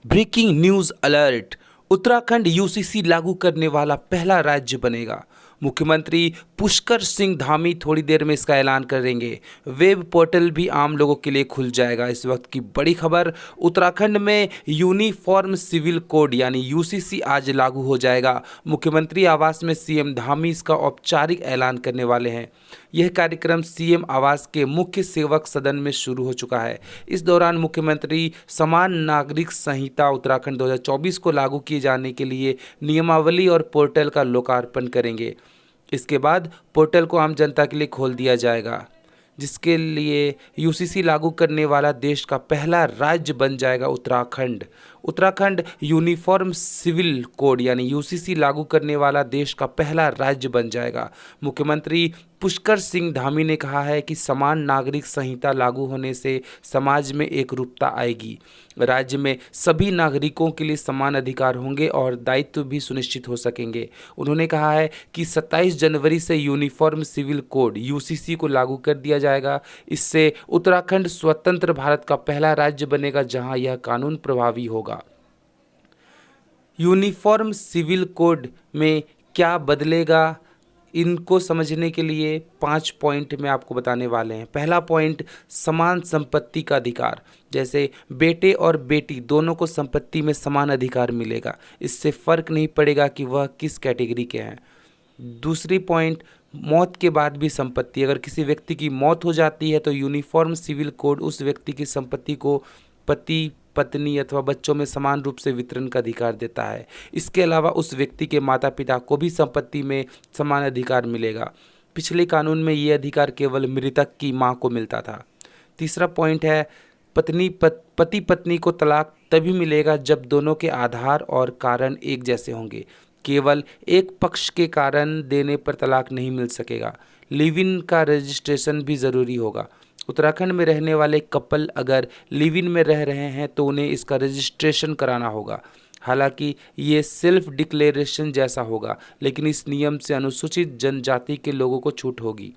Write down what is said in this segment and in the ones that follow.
Breaking news alert. Uttarakhand UCC लागू करने वाला पहला राज्य बनेगा। मुख्यमंत्री पुष्कर सिंह धामी थोड़ी देर में इसका ऐलान करेंगे। वेब पोर्टल भी आम लोगों के लिए खुल जाएगा। इस वक्त की बड़ी खबर, उत्तराखंड में यूनिफॉर्म सिविल कोड यानी यूसीसी आज लागू हो जाएगा। मुख्यमंत्री आवास में सीएम धामी इसका औपचारिक ऐलान करने वाले हैं। यह कार्यक्रम सीएम आवास के मुख्य सेवक सदन में शुरू हो चुका है। इस दौरान मुख्यमंत्री समान नागरिक संहिता उत्तराखंड 2024 को लागू किए जाने के लिए नियमावली और पोर्टल का लोकार्पण करेंगे। इसके बाद पोर्टल को आम जनता के लिए खोल दिया जाएगा, जिसके लिए यूसीसी लागू करने वाला देश का पहला राज्य बन जाएगा Uttarakhand. Uttarakhand uniform civil code यानी यूसीसी लागू करने वाला देश का पहला राज्य बन जाएगा। मुख्यमंत्री पुष्कर सिंह धामी ने कहा है कि समान नागरिक संहिता लागू होने से समाज में एकरूपता आएगी। राज्य में सभी नागरिकों के लिए समान अधिकार होंगे और दायित्व भी सुनिश्चित हो सकेंगे। उन्होंने कहा है कि 27 जनवरी से यूनिफॉर्म सिविल कोड यूसीसी को लागू कर दिया जाएगा। इससे उत्तराखंड स्वतंत्र भारत का पहला राज्य बनेगा जहां यह कानून प्रभावी होगा। यूनिफॉर्म सिविल कोड में क्या बदलेगा, इनको समझने के लिए 5 पॉइंट में आपको बताने वाले हैं। पहला पॉइंट, समान संपत्ति का अधिकार। जैसे बेटे और बेटी दोनों को संपत्ति में समान अधिकार मिलेगा। इससे फर्क नहीं पड़ेगा कि वह किस कैटेगरी के हैं। दूसरी पॉइंट, मौत के बाद भी संपत्ति। अगर किसी व्यक्ति की मौत हो जाती है तो यूनिफॉर्म सिविल कोड उस व्यक्ति की संपत्ति को पति, पत्नी अथवा बच्चों में समान रूप से वितरण का अधिकार देता है। इसके अलावा उस व्यक्ति के माता पिता को भी संपत्ति में समान अधिकार मिलेगा। पिछले कानून में ये अधिकार केवल मृतक की मां को मिलता था। तीसरा पॉइंट है, पति पत्नी को तलाक तभी मिलेगा जब दोनों के आधार और कारण एक जैसे होंगे। केवल एक पक्ष के कारण देने पर तलाक नहीं मिल सकेगा। लिव इन का रजिस्ट्रेशन भी ज़रूरी होगा। उत्तराखंड में रहने वाले कपल अगर लिव इन में रह रहे हैं तो उन्हें इसका रजिस्ट्रेशन कराना होगा। हालांकि ये सेल्फ डिक्लेरेशन जैसा होगा, लेकिन इस नियम से अनुसूचित जनजाति के लोगों को छूट होगी।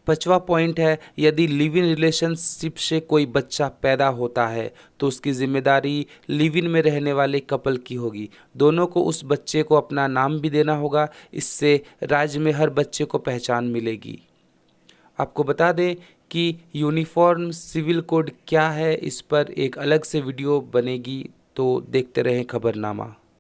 5वां पॉइंट है, यदि लिव इन रिलेशनशिप से कोई बच्चा पैदा होता है तो उसकी जिम्मेदारी लिव इन में रहने वाले कपल की होगी। दोनों को उस बच्चे को अपना नाम भी देना होगा। इससे राज्य में हर बच्चे को पहचान मिलेगी। आपको बता दें कि यूनिफॉर्म सिविल कोड क्या है, इस पर एक अलग से वीडियो बनेगी, तो देखते रहें खबरनामा।